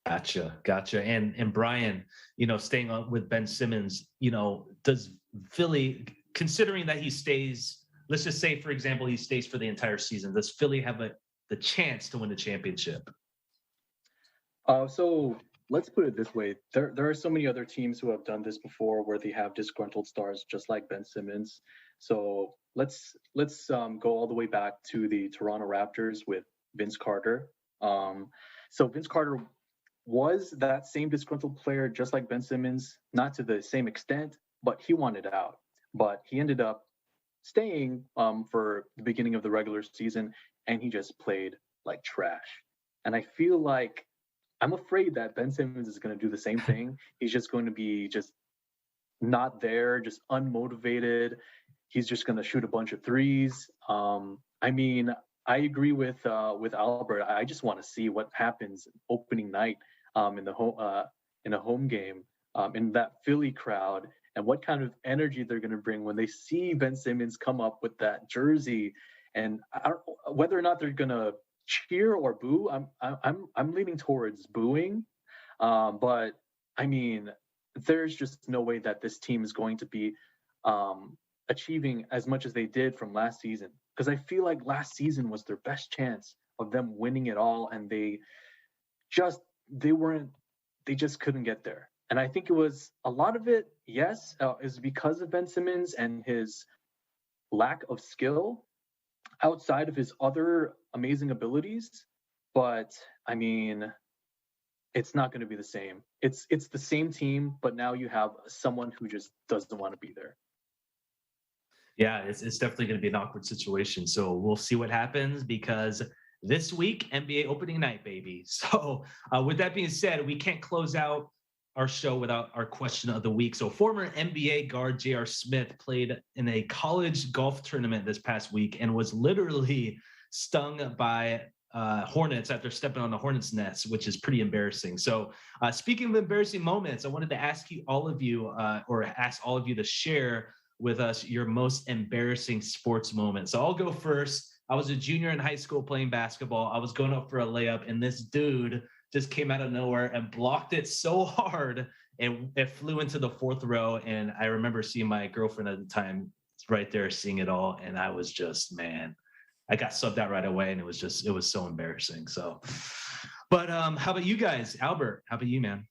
Gotcha. And Brian, staying on with Ben Simmons, does Philly, considering that he stays, let's just say, for example, he stays for the entire season, does Philly have the chance to win the championship? So let's put it this way. There are so many other teams who have done this before where they have disgruntled stars just like Ben Simmons. So let's go all the way back to the Toronto Raptors with Vince Carter. So Vince Carter was that same disgruntled player just like Ben Simmons, not to the same extent, but he wanted out. But he ended up staying for the beginning of the regular season, and he just played like trash. And I feel like I'm afraid that Ben Simmons is going to do the same thing. He's just going to be just not there, just unmotivated. He's just going to shoot a bunch of threes. I mean, I agree with Albert. I just want to see what happens opening night in a home game in that Philly crowd, and what kind of energy they're going to bring when they see Ben Simmons come up with that jersey. And whether or not they're going to cheer or boo, I'm leaning towards booing. But I mean, there's just no way that this team is going to be achieving as much as they did from last season, because I feel like last season was their best chance of them winning it all, and they just couldn't get there. And I think it was a lot of it, yes, is because of Ben Simmons and his lack of skill outside of his other amazing abilities. But I mean, it's not going to be the same. It's the same team, but now you have someone who just doesn't want to be there. Yeah, it's definitely going to be an awkward situation. So we'll see what happens, because this week, NBA opening night, baby. So with that being said, we can't close out our show without our question of the week. So former NBA guard J.R. Smith played in a college golf tournament this past week and was literally stung by hornets after stepping on the hornet's nest, which is pretty embarrassing. So speaking of embarrassing moments, I wanted to ask all of you to share with us your most embarrassing sports moment. So I'll go first. I was a junior in high school playing basketball. I was going up for a layup, and this dude just came out of nowhere and blocked it so hard, and it flew into the 4th row. And I remember seeing my girlfriend at the time right there seeing it all, and I was just, man, I got subbed out right away, and it was so embarrassing. So, but how about you guys? Albert, how about you, man?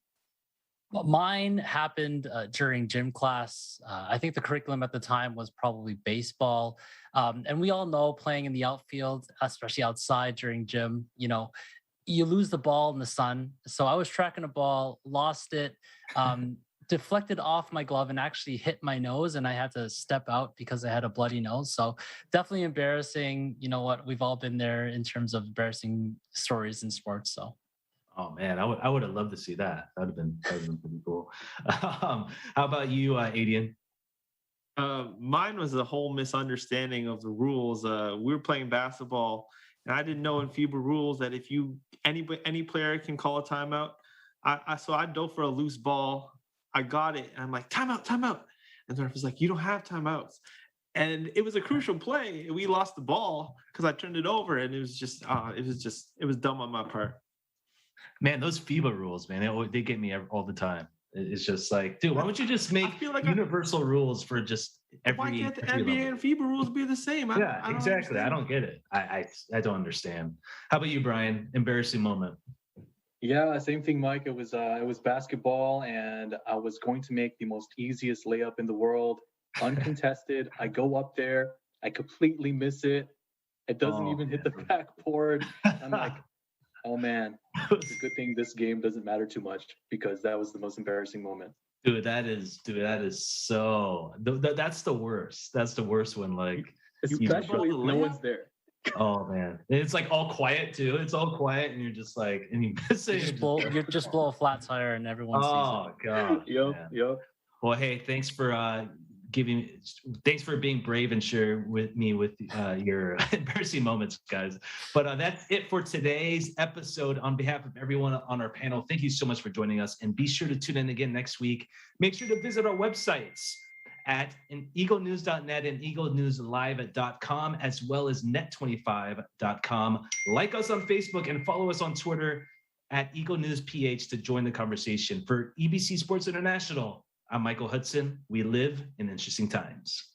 Mine happened during gym class. I think the curriculum at the time was probably baseball. And we all know, playing in the outfield, especially outside during gym, you lose the ball in the sun. So I was tracking a ball, lost it, deflected off my glove and actually hit my nose, and I had to step out because I had a bloody nose. So definitely embarrassing. You know what? We've all been there in terms of embarrassing stories in sports. So. Oh man, I would have loved to see that. That would have been pretty cool. How about you, Adian? Mine was a whole misunderstanding of the rules. We were playing basketball, and I didn't know in FIBA rules that if any player can call a timeout. So I dove for a loose ball. I got it, and I'm like, timeout. And the ref was like, you don't have timeouts. And it was a crucial play. We lost the ball because I turned it over, and it was dumb on my part. Man, those FIBA rules, man, they get me all the time. It's just like, dude, why don't you just make universal rules for just every? Why can't the NBA and FIBA rules be the same? Exactly. I don't get it. I don't understand. How about you, Brian? Embarrassing moment. Yeah, same thing, Mike. It was basketball, and I was going to make the most easiest layup in the world, uncontested. I go up there, I completely miss it. It doesn't even hit the backboard. I'm like, oh man, it's a good thing this game doesn't matter too much, because that was the most embarrassing moment. Dude, that is so. That's the worst. That's the worst one. Like, especially if no one's there. Oh man, and it's like all quiet too. It's all quiet, and you're just like, and you just blow a flat tire, and everyone sees it. Oh god. Yep. Well, hey, thanks for being brave and share with me with your embarrassing moments, guys. But that's it for today's episode. On behalf of everyone on our panel, thank you so much for joining us, and be sure to tune in again next week. Make sure to visit our websites at eaglenews.net and eaglenewslive.com, as well as net25.com. Like us on Facebook and follow us on Twitter at Eagle News PH to join the conversation. For EBC Sports International, I'm Michael Hudson. We live in interesting times.